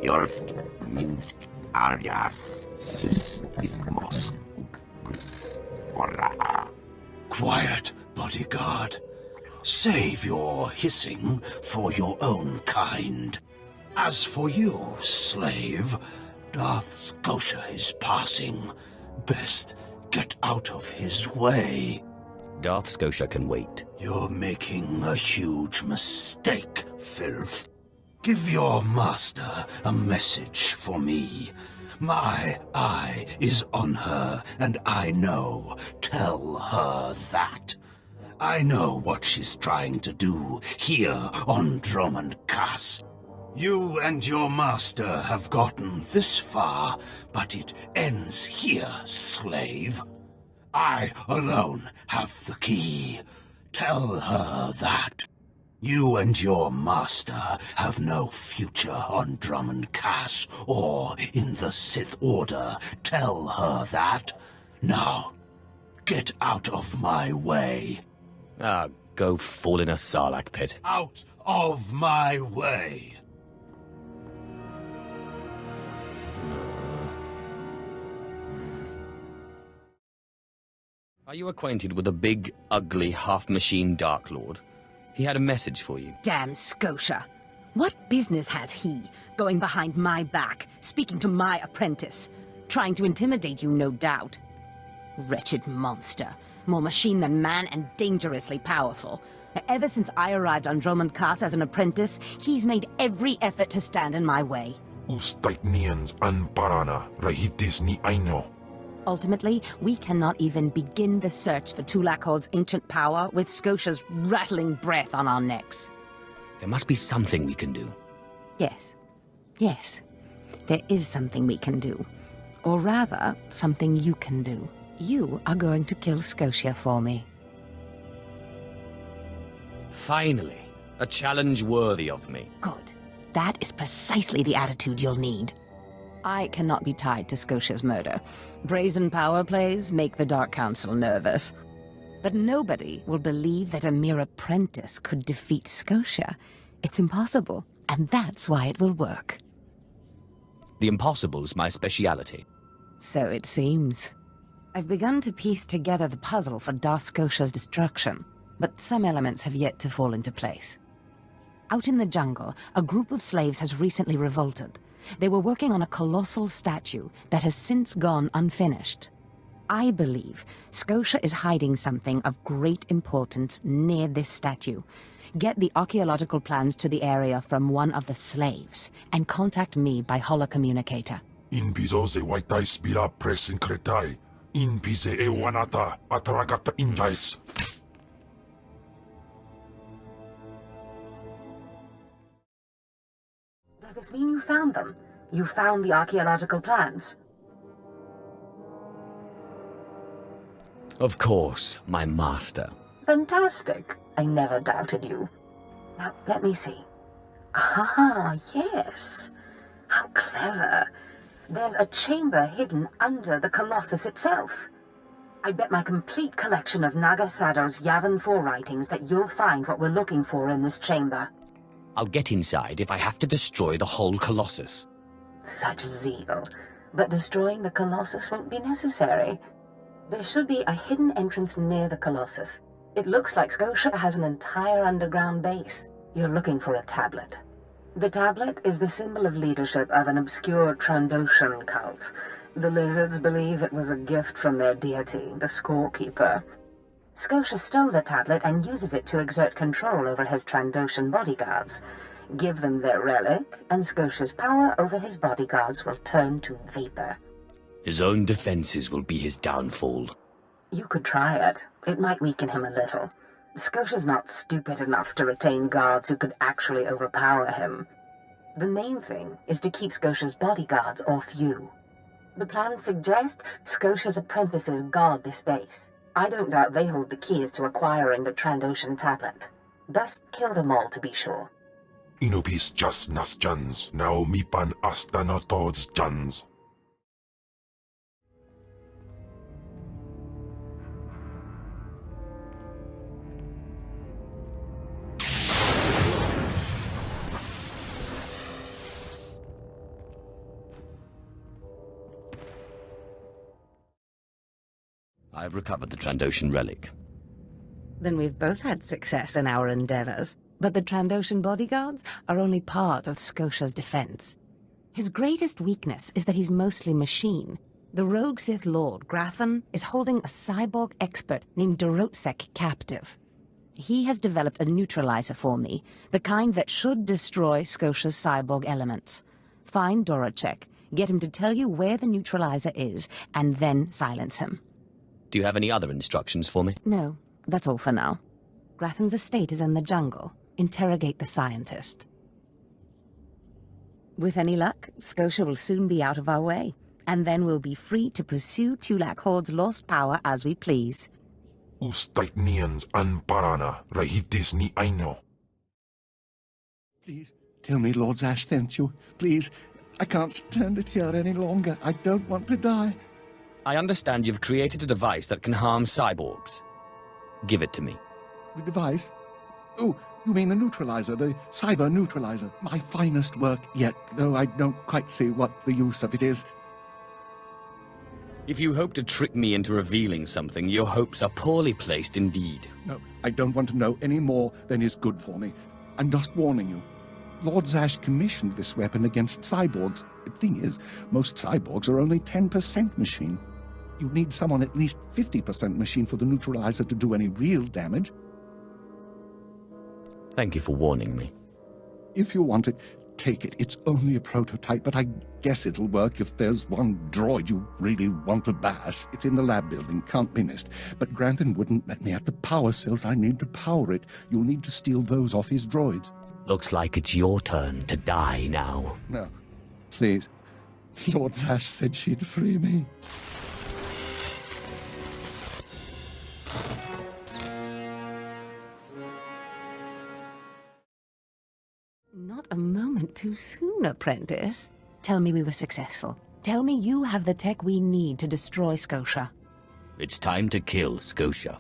Yours means alias Sismos. Quiet, bodyguard. Save your hissing for your own kind. As for you, slave, Darth Scotia is passing. Best get out of his way. Darth Scotia can wait. You're making a huge mistake, filth. Give your master a message for me. My eye is on her, and I know. Tell her that. I know what she's trying to do here on Dromund Kaas. You and your master have gotten this far, but it ends here, slave. I alone have the key. Tell her that. You and your master have no future on Dromund Kaas or in the Sith Order. Tell her that. Now, get out of my way. Ah, go fall in a sarlacc pit. Out of my way. Are you acquainted with a big, ugly, half-machine Dark Lord? He had a message for you. Damn Scotia. What business has he, going behind my back, speaking to my apprentice? Trying to intimidate you, no doubt. Wretched monster. More machine than man and dangerously powerful. Ever since I arrived on Dromund Kaas as an apprentice, he's made every effort to stand in my way. Ustaitnians an parana, rahitis ni aino. Ultimately, we cannot even begin the search for Tulakhod's ancient power with Scotia's rattling breath on our necks. There must be something we can do. Yes. Yes. There is something we can do. Or rather, something you can do. You are going to kill Scotia for me. Finally, a challenge worthy of me. Good. That is precisely the attitude you'll need. I cannot be tied to Scotia's murder. Brazen power plays make the Dark Council nervous. But nobody will believe that a mere apprentice could defeat Scotia. It's impossible, and that's why it will work. The impossible is my speciality. So it seems. I've begun to piece together the puzzle for Darth Scotia's destruction, but some elements have yet to fall into place. Out in the jungle, a group of slaves has recently revolted. They were working on a colossal statue that has since gone unfinished. I believe Scotia is hiding something of great importance near this statue. Get the archaeological plans to the area from one of the slaves, and contact me by holocommunicator. In piso se waitai spila presin kretai. In pise e wanata atragata indais. Does this mean you found them? You found the archaeological plans? Of course, my master. Fantastic. I never doubted you. Now, let me see. Ah, yes. How clever. There's a chamber hidden under the Colossus itself. I bet my complete collection of Nagasado's Yavin 4 writings that you'll find what we're looking for in this chamber. I'll get inside if I have to destroy the whole Colossus. Such zeal. But destroying the Colossus won't be necessary. There should be a hidden entrance near the Colossus. It looks like Scotia has an entire underground base. You're looking for a tablet. The tablet is the symbol of leadership of an obscure Trandoshan cult. The lizards believe it was a gift from their deity, the Scorekeeper. Scotia stole the tablet and uses it to exert control over his Trandoshan bodyguards. Give them their relic, and Scotia's power over his bodyguards will turn to vapor. His own defenses will be his downfall. You could try it. It might weaken him a little. Scotia's not stupid enough to retain guards who could actually overpower him. The main thing is to keep Scotia's bodyguards off you. The plans suggest Scotia's apprentices guard this base. I don't doubt they hold the keys to acquiring the Trandoshan tablet. Best kill them all to be sure. Inubis just nas jans, now mipan astana tods jans. I've recovered the Trandoshan relic. Then we've both had success in our endeavors. But the Trandoshan bodyguards are only part of Scotia's defense. His greatest weakness is that he's mostly machine. The rogue Sith Lord, Grathan, is holding a cyborg expert named Dorotsek captive. He has developed a neutralizer for me, the kind that should destroy Scotia's cyborg elements. Find Dorotsek, get him to tell you where the neutralizer is, and then silence him. Do you have any other instructions for me? No, that's all for now. Grathan's estate is in the jungle. Interrogate the scientist. With any luck, Scotia will soon be out of our way, and then we'll be free to pursue Tulak Horde's lost power as we please. Ustait nians an parana, rahitis ni aino. Please, tell me Lord Zash sent you. Please, I can't stand it here any longer. I don't want to die. I understand you've created a device that can harm cyborgs. Give it to me. The device? Oh, you mean the neutralizer, the cyber neutralizer. My finest work yet, though I don't quite see what the use of it is. If you hope to trick me into revealing something, your hopes are poorly placed indeed. No, I don't want to know any more than is good for me. I'm just warning you. Lord Zash commissioned this weapon against cyborgs. The thing is, most cyborgs are only 10% machine. You need someone at least 50% machine for the neutralizer to do any real damage. Thank you for warning me. If you want it, take it. It's only a prototype, but I guess it'll work if there's one droid you really want to bash. It's in the lab building, can't be missed. But Grantham wouldn't let me have the power cells I need to power it. You'll need to steal those off his droids. Looks like it's your turn to die now. No, please. Lord Zash said she'd free me. Not a moment too soon, apprentice. Tell me we were successful. Tell me you have the tech we need to destroy Scotia. It's time to kill Scotia.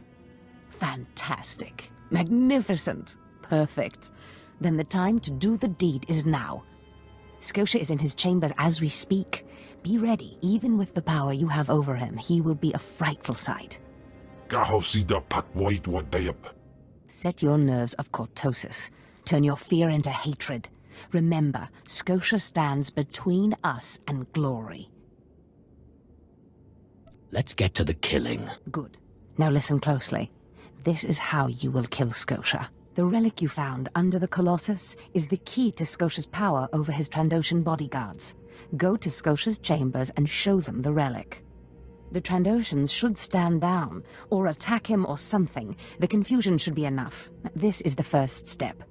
Fantastic. Magnificent. Perfect. Then the time to do the deed is now. Scotia is in his chambers as we speak. Be ready. Even with the power you have over him, he will be a frightful sight. Kahosida patwait wadayap. Set your nerves of cortosis. Turn your fear into hatred. Remember, Scotia stands between us and glory. Let's get to the killing. Good. Now listen closely. This is how you will kill Scotia. The relic you found under the Colossus is the key to Scotia's power over his Trandoshan bodyguards. Go to Scotia's chambers and show them the relic. The Trandoshans should stand down, or attack him or something. The confusion should be enough. This is the first step.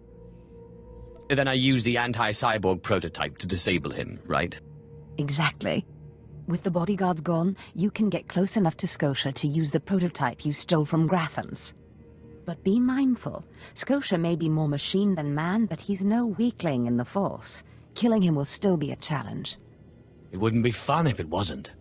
Then I use the anti-cyborg prototype to disable him, right? Exactly. With the bodyguards gone, you can get close enough to Scotia to use the prototype you stole from Grathan's. But be mindful. Scotia may be more machine than man, but he's no weakling in the Force. Killing him will still be a challenge. It wouldn't be fun if it wasn't.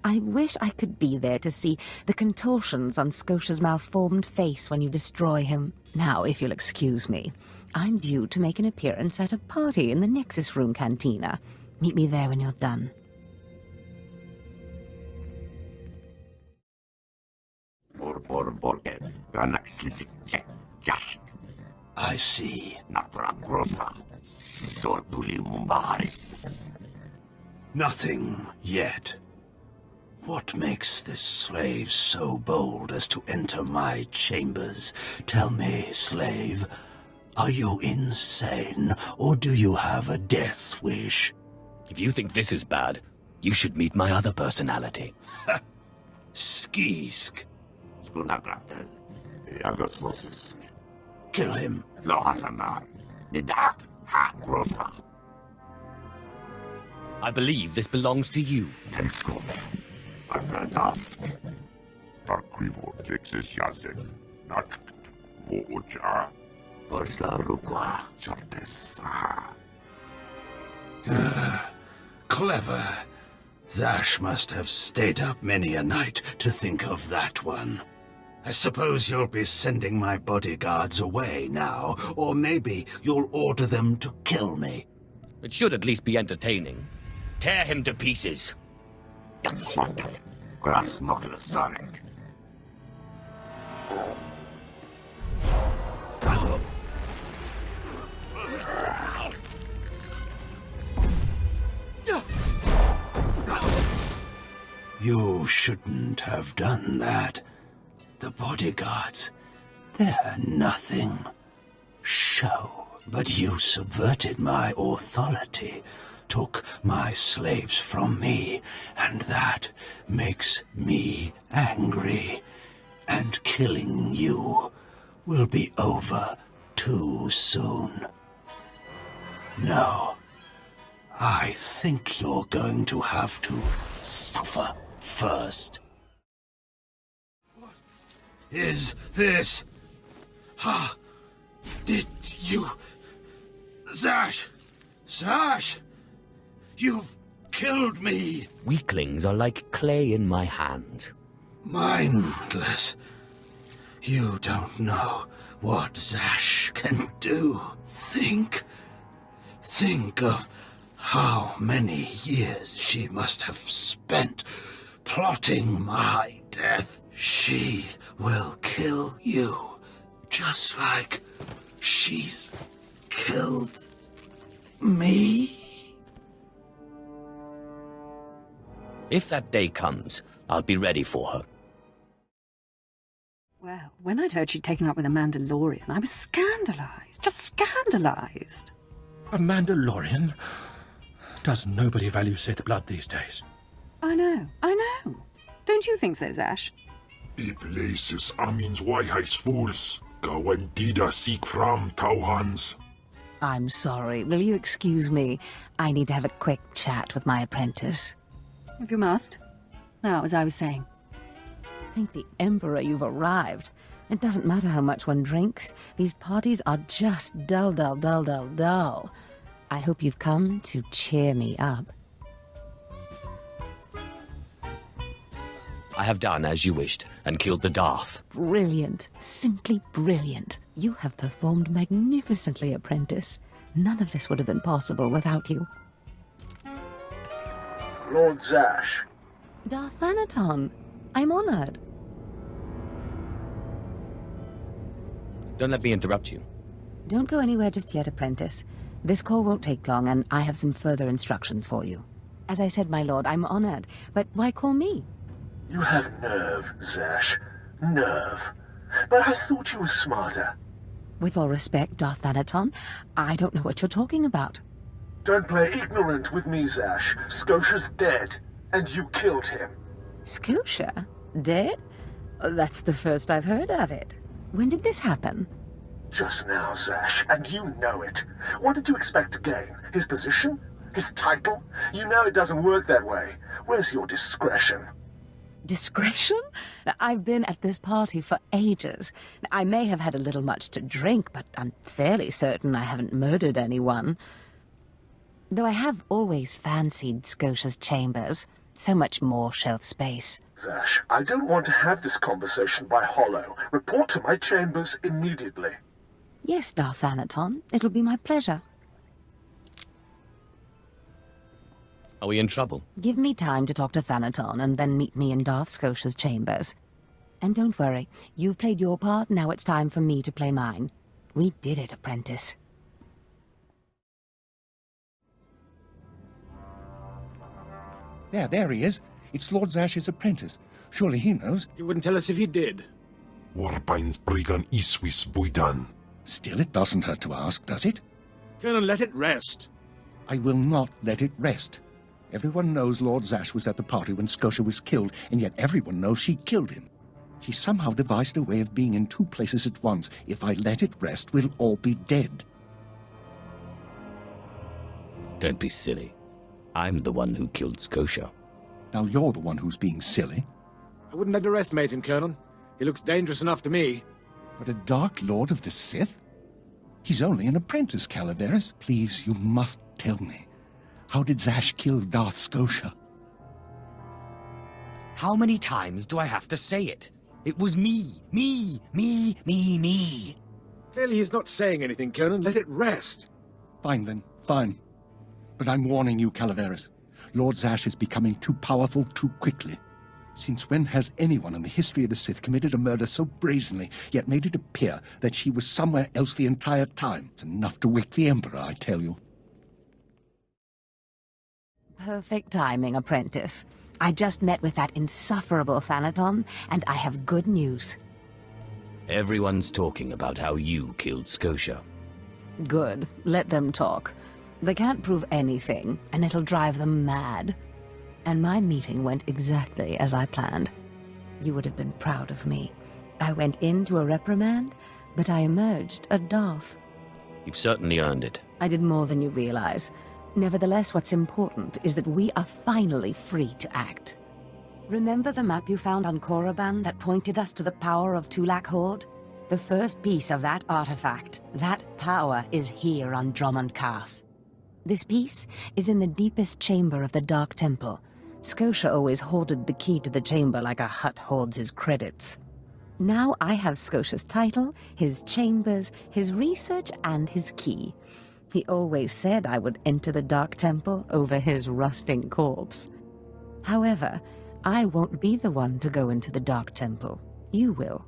I wish I could be there to see the contortions on Scotia's malformed face when you destroy him. Now, if you'll excuse me, I'm due to make an appearance at a party in the Nexus Room Cantina. Meet me there when you're done. I see. Nothing yet. What makes this slave so bold as to enter my chambers? Tell me, slave, are you insane, or do you have a death wish? If you think this is bad, you should meet my other personality. Skisk. Kill him. I believe this belongs to you. Clever. Zash must have stayed up many a night to think of that one. I suppose you'll be sending my bodyguards away now, or maybe you'll order them to kill me. It should at least be entertaining. Tear him to pieces. Krasnoklasarek. You shouldn't have done that. The bodyguards, they're nothing. Show. But you subverted my authority, took my slaves from me, and that makes me angry. And killing you will be over too soon. No. I think you're going to have to suffer first. What is this? Ha! Did you... Zash! Zash! You've killed me! Weaklings are like clay in my hands. Mindless. You don't know what Zash can do. Think of how many years she must have spent plotting my death. She will kill you, just like she's killed me. If that day comes, I'll be ready for her. Well, when I'd heard she'd taken up with a Mandalorian, I was scandalized. Just scandalized. A Mandalorian? Does nobody value Sith blood these days? I know. Don't you think so, Zash? Places Amin's Waiheis fools. Gawandida seek from Tauhans. I'm sorry. Will you excuse me? I need to have a quick chat with my apprentice. If you must. Now, as I was saying. Thank the Emperor you've arrived. It doesn't matter how much one drinks. These parties are just dull, dull, dull, dull, dull. I hope you've come to cheer me up. I have done as you wished, and killed the Darth. Brilliant. Simply brilliant. You have performed magnificently, apprentice. None of this would have been possible without you. Lord Zash. Darth Anaton, I'm honored. Don't let me interrupt you. Don't go anywhere just yet, apprentice. This call won't take long, and I have some further instructions for you. As I said, my lord, I'm honored, but why call me? You have nerve, Zash. Nerve. But I thought you were smarter. With all respect, Darth Anaton, I don't know what you're talking about. Don't play ignorant with me, Zash. Scotia's dead, and you killed him. Scotia? Dead? That's the first I've heard of it. When did this happen? Just now, Zash, and you know it. What did you expect to gain? His position? His title? You know it doesn't work that way. Where's your discretion? Discretion? I've been at this party for ages. I may have had a little much to drink, but I'm fairly certain I haven't murdered anyone. Though I have always fancied Scotia's chambers. So much more shelf space. Zash, I don't want to have this conversation by hollow. Report to my chambers immediately. Yes, Darth Anaton. It'll be my pleasure. Are we in trouble? Give me time to talk to Thanaton, and then meet me in Darth Scotia's chambers. And don't worry, you've played your part, now it's time for me to play mine. We did it, apprentice. There he is. It's Lord Zash's apprentice. Surely he knows. You wouldn't tell us if you did. Warpine's Brigan Iswis Buidan. Still, it doesn't hurt to ask, does it? Colonel, let it rest. I will not let it rest. Everyone knows Lord Zash was at the party when Scotia was killed, and yet everyone knows she killed him. She somehow devised a way of being in two places at once. If I let it rest, we'll all be dead. Don't be silly. I'm the one who killed Scotia. Now you're the one who's being silly. I wouldn't underestimate him, Colonel. He looks dangerous enough to me. But a Dark Lord of the Sith? He's only an apprentice, Calaveras. Please, you must tell me. How did Zash kill Darth Scotia? How many times do I have to say it? It was me. Me. Clearly he's not saying anything, Colonel. Let it rest. Fine then, fine. But I'm warning you, Calaveras. Lord Zash is becoming too powerful too quickly. Since when has anyone in the history of the Sith committed a murder so brazenly, yet made it appear that she was somewhere else the entire time? It's enough to wake the Emperor, I tell you. Perfect timing, apprentice. I just met with that insufferable Thanaton, and I have good news. Everyone's talking about how you killed Scotia. Good. Let them talk. They can't prove anything, and it'll drive them mad. And my meeting went exactly as I planned. You would have been proud of me. I went into a reprimand, but I emerged a Darth. You've certainly earned it. I did more than you realize. Nevertheless, what's important is that we are finally free to act. Remember the map you found on Korriban that pointed us to the power of Tulak Horde? The first piece of that artifact, that power, is here on Dromund Kaas. This piece is in the deepest chamber of the Dark Temple. Scotia always hoarded the key to the chamber like a Hutt hoards his credits. Now I have Scotia's title, his chambers, his research, and his key. He always said I would enter the Dark Temple over his rusting corpse. However, I won't be the one to go into the Dark Temple. You will.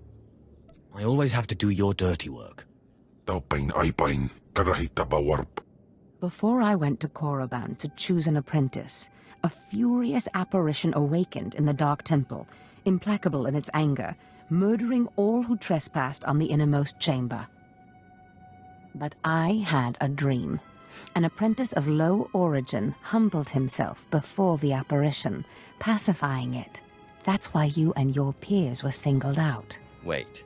I always have to do your dirty work. Before I went to Korriban to choose an apprentice, a furious apparition awakened in the Dark Temple, implacable in its anger, murdering all who trespassed on the innermost chamber. But I had a dream. An apprentice of low origin humbled himself before the apparition, pacifying it. That's why you and your peers were singled out. Wait.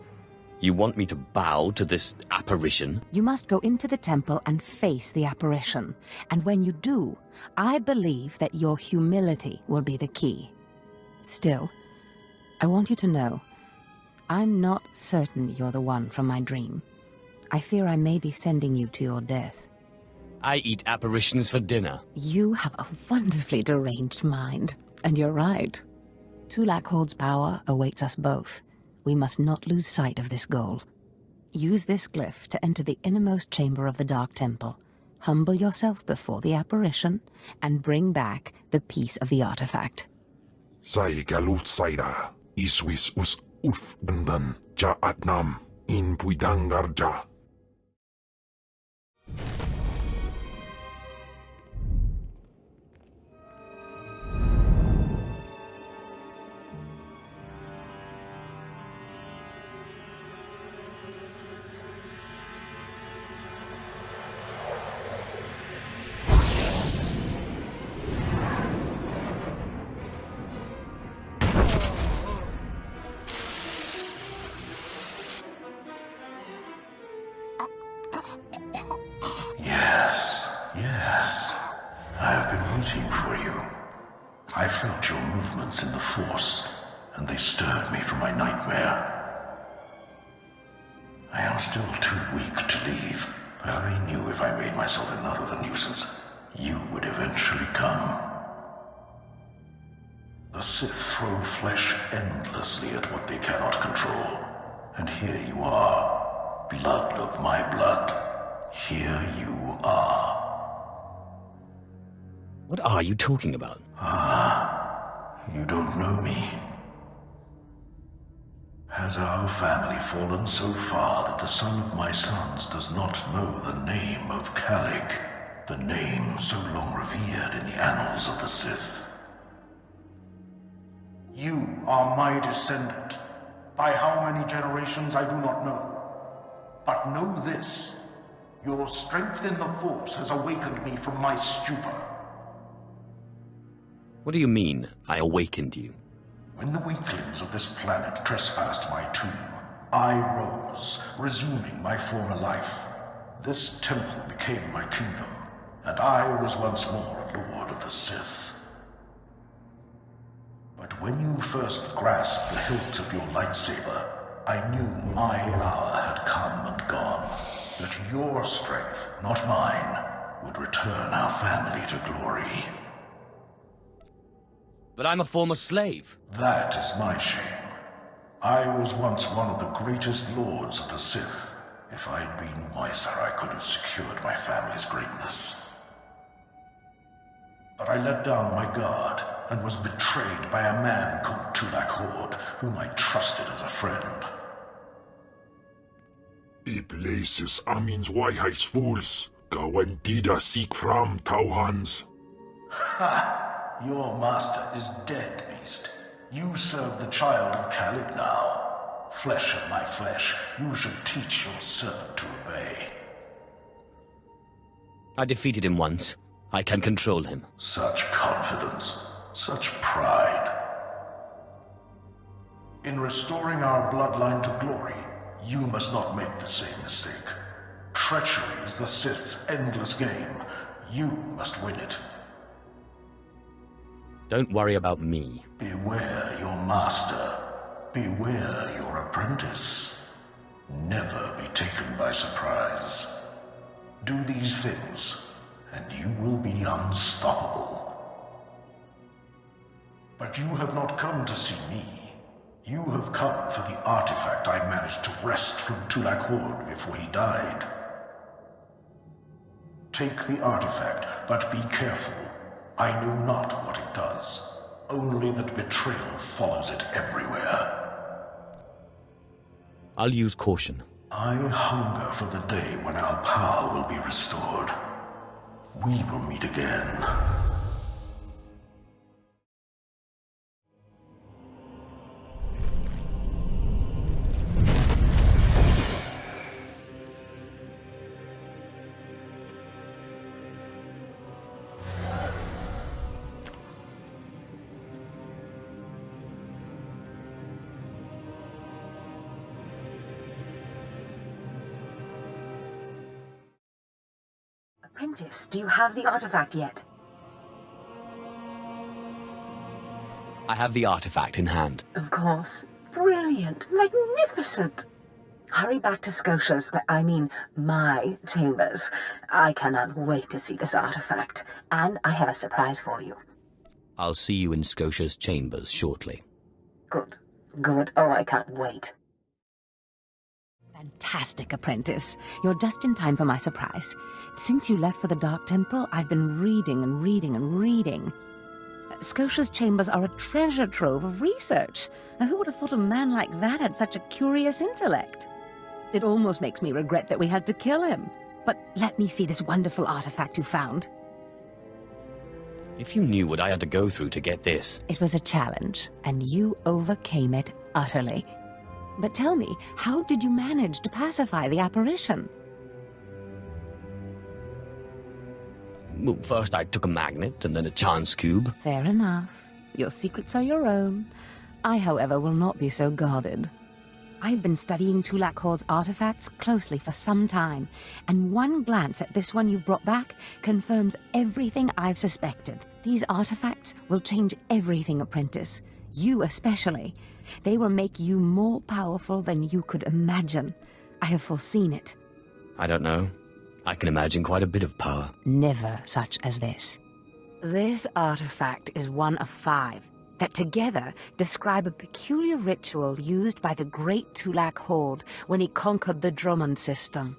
You want me to bow to this apparition? You must go into the temple and face the apparition. And when you do, I believe that your humility will be the key. Still, I want you to know, I'm not certain you're the one from my dream. I fear I may be sending you to your death. I eat apparitions for dinner. You have a wonderfully deranged mind, and you're right. Tulak Horde's power awaits us both. We must not lose sight of this goal. Use this glyph to enter the innermost chamber of the Dark Temple. Humble yourself before the apparition, and bring back the piece of the artifact. Sai galut saira, iswis us ulf bundan, ja atnam, in puidangarja. Yes. I have been waiting for you. I felt your movements in the Force, and they stirred me from my nightmare. I am still too weak to leave, but I knew if I made myself enough of a nuisance, you would eventually come. The Sith throw flesh endlessly at what they cannot control. And here you are, blood of my blood. Here you are. What are you talking about? You don't know me. Has our family fallen so far that the son of my sons does not know the name of Calig, the name so long revered in the annals of the Sith? You are my descendant. By how many generations I do not know. But know this. Your strength in the Force has awakened me from my stupor. What do you mean, I awakened you? When the weaklings of this planet trespassed my tomb, I rose, resuming my former life. This temple became my kingdom, and I was once more a lord of the Sith. But when you first grasped the hilt of your lightsaber, I knew my hour had come and gone. That your strength, not mine, would return our family to glory. But I'm a former slave. That is my shame. I was once one of the greatest lords of the Sith. If I'd been wiser, I could have secured my family's greatness. But I let down my guard and was betrayed by a man called Tulak Horde, whom I trusted as a friend. I places amins wajhajs fools. Gawantida seek from Tauhans. Ha! Your master is dead, beast. You serve the child of Khalid now. Flesh of my flesh, you should teach your servant to obey. I defeated him once. I can control him. Such confidence, such pride. In restoring our bloodline to glory, you must not make the same mistake. Treachery is the Sith's endless game. You must win it. Don't worry about me. Beware your master. Beware your apprentice. Never be taken by surprise. Do these things, and you will be unstoppable. But you have not come to see me. You have come for the artifact I managed to wrest from Tulak Horde before he died. Take the artifact, but be careful. I know not what it does, only that betrayal follows it everywhere. I'll use caution. I hunger for the day when our power will be restored. We will meet again. Apprentice, do you have the artifact yet? I have the artifact in hand. Of course. Brilliant. Magnificent. Hurry back to Scotia's, my chambers. I cannot wait to see this artifact. And I have a surprise for you. I'll see you in Scotia's chambers shortly. Good. Good. Oh, I can't wait. Fantastic, Apprentice. You're just in time for my surprise. Since you left for the Dark Temple, I've been reading and reading and reading. Scotia's chambers are a treasure trove of research. Now, who would have thought a man like that had such a curious intellect? It almost makes me regret that we had to kill him. But let me see this wonderful artifact you found. If you knew what I had to go through to get this... It was a challenge, and you overcame it utterly. But tell me, how did you manage to pacify the apparition? Well, first I took a magnet, and then a chance cube. Fair enough. Your secrets are your own. I, however, will not be so guarded. I've been studying Tulak Horde's artifacts closely for some time, and one glance at this one you've brought back confirms everything I've suspected. These artifacts will change everything, Apprentice. You especially. They will make you more powerful than you could imagine. I have foreseen it. I don't know. I can imagine quite a bit of power. Never such as this. This artifact is one of 5 that together describe a peculiar ritual used by the great Tulak Horde when he conquered the Dromund system.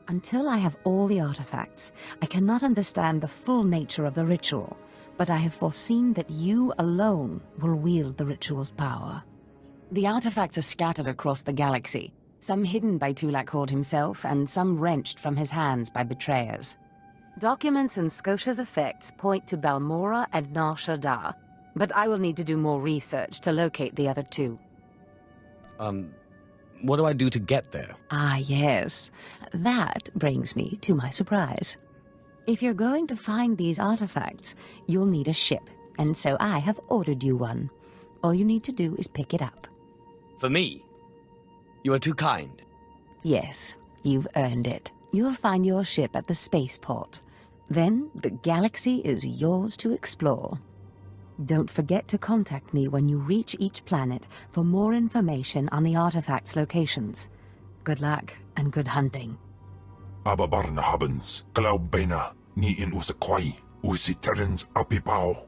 Until I have all the artifacts, I cannot understand the full nature of the ritual, but I have foreseen that you alone will wield the ritual's power. The artifacts are scattered across the galaxy, some hidden by Tulak Horde himself, and some wrenched from his hands by betrayers. Documents and Scotia's effects point to Balmora and Nar Shaddaa, but I will need to do more research to locate the other 2. What do I do to get there? Ah, yes. That brings me to my surprise. If you're going to find these artifacts, you'll need a ship, and so I have ordered you one. All you need to do is pick it up. For me? You are too kind. Yes, you've earned it. You'll find your ship at the spaceport. Then the galaxy is yours to explore. Don't forget to contact me when you reach each planet for more information on the artifacts' locations. Good luck and good hunting. Ababarna habens, Glaubena, ni in usakwai, usiterens apipao.